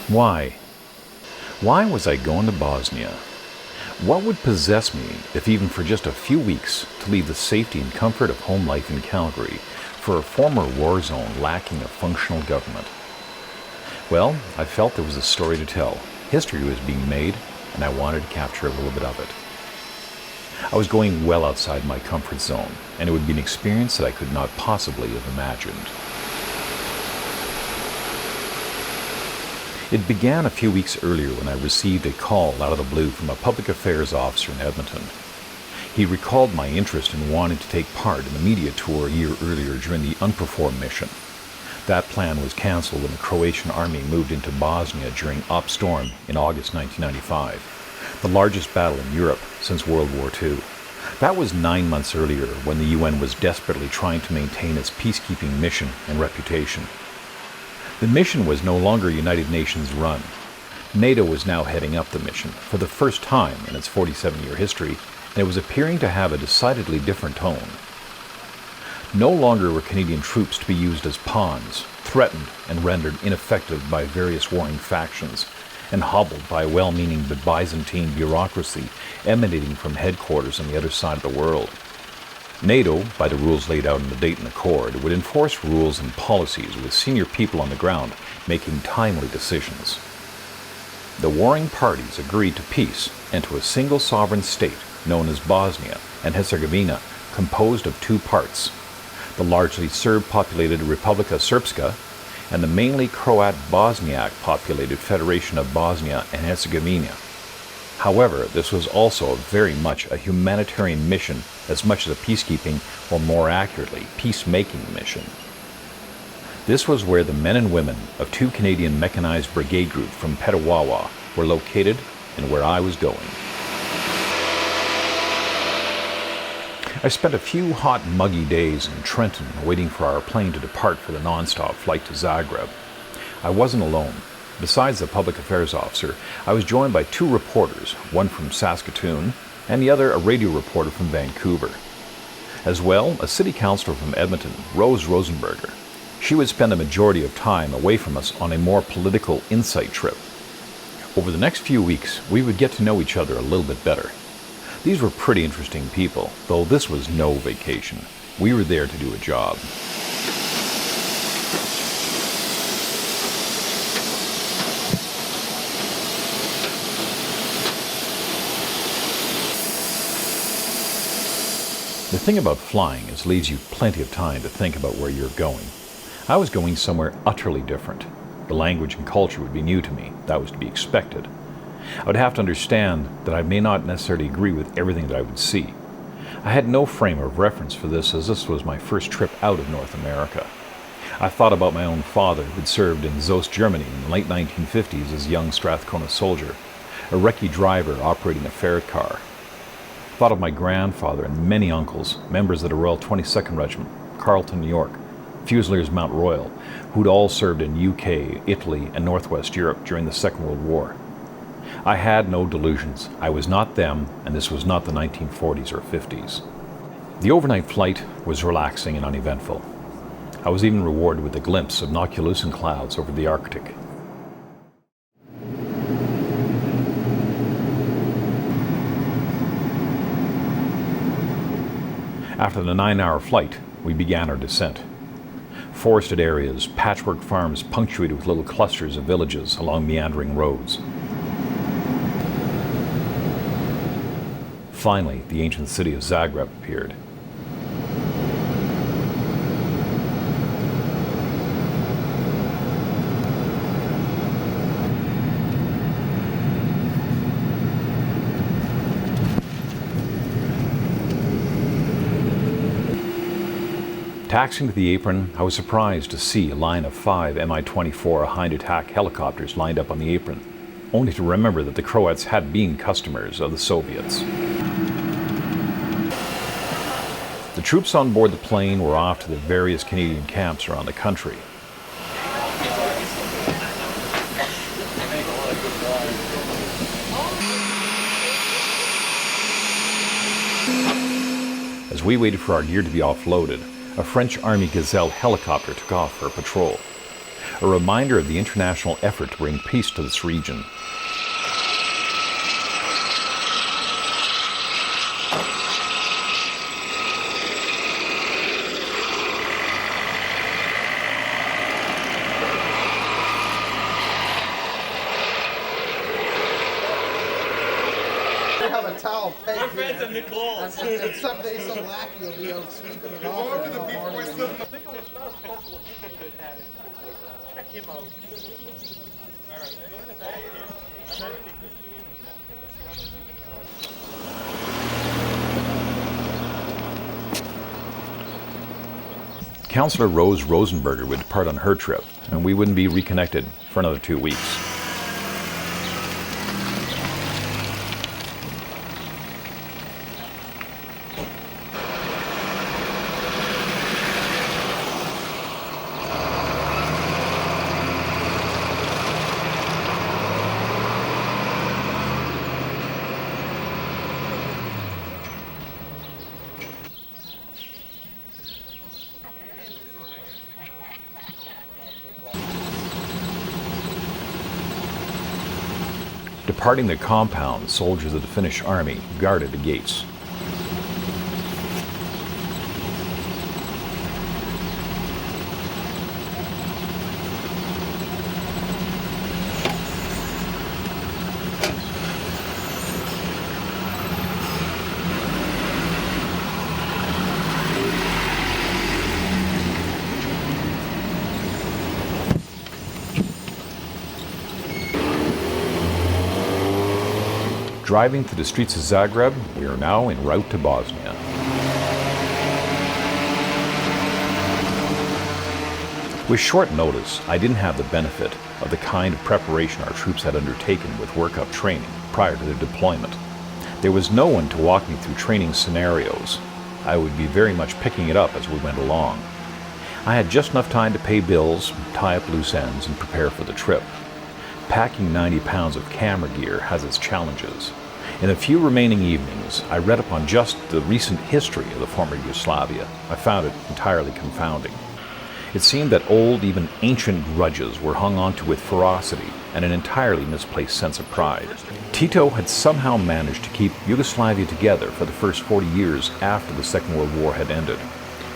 Why? Why was I going to Bosnia? What would possess me, if even for just a few weeks, to leave the safety and comfort of home life in Calgary for a former war zone lacking a functional government? Well, I felt there was a story to tell. History was being made, and I wanted to capture a little bit of it. I was going well outside my comfort zone, and it would be an experience that I could not possibly have imagined. It began a few weeks earlier when I received a call out of the blue from a public affairs officer in Edmonton. He recalled my interest in wanting to take part in the media tour a year earlier during the UNPROFOR mission. That plan was cancelled when the Croatian army moved into Bosnia during Op Storm in August 1995, the largest battle in Europe since World War II. That was 9 months earlier when the UN was desperately trying to maintain its peacekeeping mission and reputation. The mission was no longer United Nations run. NATO was now heading up the mission for the first time in its 47-year history, and it was appearing to have a decidedly different tone. No longer were Canadian troops to be used as pawns, threatened and rendered ineffective by various warring factions, and hobbled by a well-meaning but Byzantine bureaucracy emanating from headquarters on the other side of the world. NATO, by the rules laid out in the Dayton Accord, would enforce rules and policies with senior people on the ground making timely decisions. The warring parties agreed to peace and to a single sovereign state known as Bosnia and Herzegovina, composed of two parts: the largely Serb-populated Republika Srpska and the mainly Croat-Bosniak-populated Federation of Bosnia and Herzegovina. However, this was also very much a humanitarian mission as much as a peacekeeping, or more accurately, peacemaking mission. This was where the men and women of two Canadian Mechanized Brigade group from Petawawa were located and where I was going. I spent a few hot, muggy days in Trenton waiting for our plane to depart for the non-stop flight to Zagreb. I wasn't alone. Besides the public affairs officer, I was joined by two reporters, one from Saskatoon and the other a radio reporter from Vancouver. As well, a city councillor from Edmonton, Rose Rosenberger. She would spend the majority of time away from us on a more political insight trip. Over the next few weeks, we would get to know each other a little bit better. These were pretty interesting people, though this was no vacation. We were there to do a job. The thing about flying is it leaves you plenty of time to think about where you're going. I was going somewhere utterly different. The language and culture would be new to me. That was to be expected. I would have to understand that I may not necessarily agree with everything that I would see. I had no frame of reference for this, as this was my first trip out of North America. I thought about my own father, who had served in Zost, Germany in the late 1950s as a young Strathcona soldier, a recce driver operating a ferret car. Thought of my grandfather and many uncles, members of the Royal 22nd Regiment, Carleton, New York, Fusiliers Mount Royal, who'd all served in UK, Italy, and Northwest Europe during the Second World War. I had no delusions. I was not them, and this was not the 1940s or 50s. The overnight flight was relaxing and uneventful. I was even rewarded with a glimpse of noctilucent clouds over the Arctic. After the 9-hour flight, we began our descent. Forested areas, patchwork farms punctuated with little clusters of villages along meandering roads. Finally, the ancient city of Zagreb appeared. Taxiing to the apron, I was surprised to see a line of 5 Mi-24 Hind attack helicopters lined up on the apron, only to remember that the Croats had been customers of the Soviets. The troops on board the plane were off to the various Canadian camps around the country. As we waited for our gear to be offloaded, a French Army Gazelle helicopter took off for a patrol. a reminder of the international effort to bring peace to this region. My friends are Nicole. And someday some lackey will be out sweeping it off. Check him out. Councillor Rose Rosenberger would depart on her trip, and we wouldn't be reconnected for another 2 weeks. Departing the compound, soldiers of the Finnish army guarded the gates. Driving through the streets of Zagreb, we are now en route to Bosnia. With short notice, I didn't have the benefit of the kind of preparation our troops had undertaken with workup training prior to their deployment. There was no one to walk me through training scenarios. I would be very much picking it up as we went along. I had just enough time to pay bills, tie up loose ends, and prepare for the trip. Packing 90 pounds of camera gear has its challenges. In the few remaining evenings, I read up on just the recent history of the former Yugoslavia. I found it entirely confounding. It seemed that old, even ancient grudges were hung onto with ferocity and an entirely misplaced sense of pride. Tito had somehow managed to keep Yugoslavia together for the first 40 years after the Second World War had ended.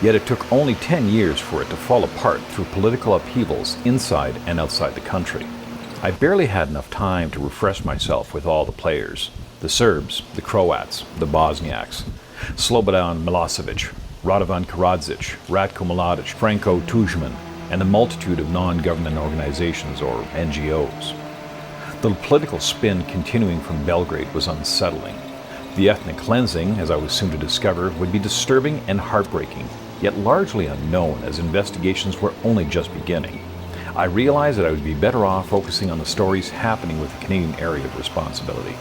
Yet it took only 10 years for it to fall apart through political upheavals inside and outside the country. I barely had enough time to refresh myself with all the players. The Serbs, the Croats, the Bosniaks, Slobodan Milosevic, Radovan Karadzic, Ratko Mladic, Franco Tuđman, and the multitude of non-government organizations, or NGOs. The political spin continuing from Belgrade was unsettling. The ethnic cleansing, as I was soon to discover, would be disturbing and heartbreaking, yet largely unknown as investigations were only just beginning. I realized that I would be better off focusing on the stories happening with the Canadian area of responsibility.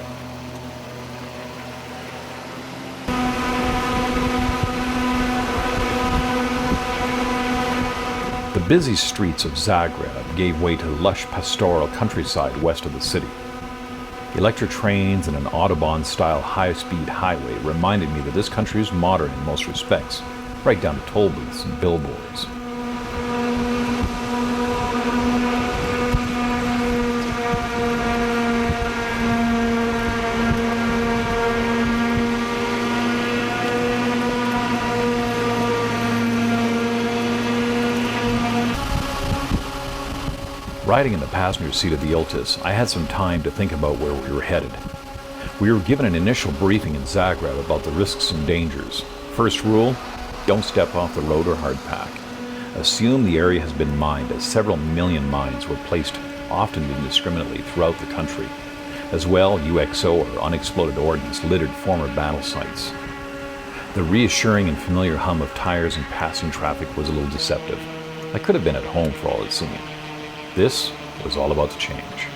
The busy streets of Zagreb gave way to lush pastoral countryside west of the city. Electric trains and an Autobahn-style high-speed highway reminded me that this country is modern in most respects, right down to toll booths and billboards. Riding in the passenger seat of the Iltis, I had some time to think about where we were headed. We were given an initial briefing in Zagreb about the risks and dangers. First rule, don't step off the road or hardpack. Assume the area has been mined, as several million mines were placed, often indiscriminately, throughout the country. As well, UXO, or unexploded ordnance, littered former battle sites. The reassuring and familiar hum of tires and passing traffic was a little deceptive. I could have been at home for all it seemed. This was all about to change.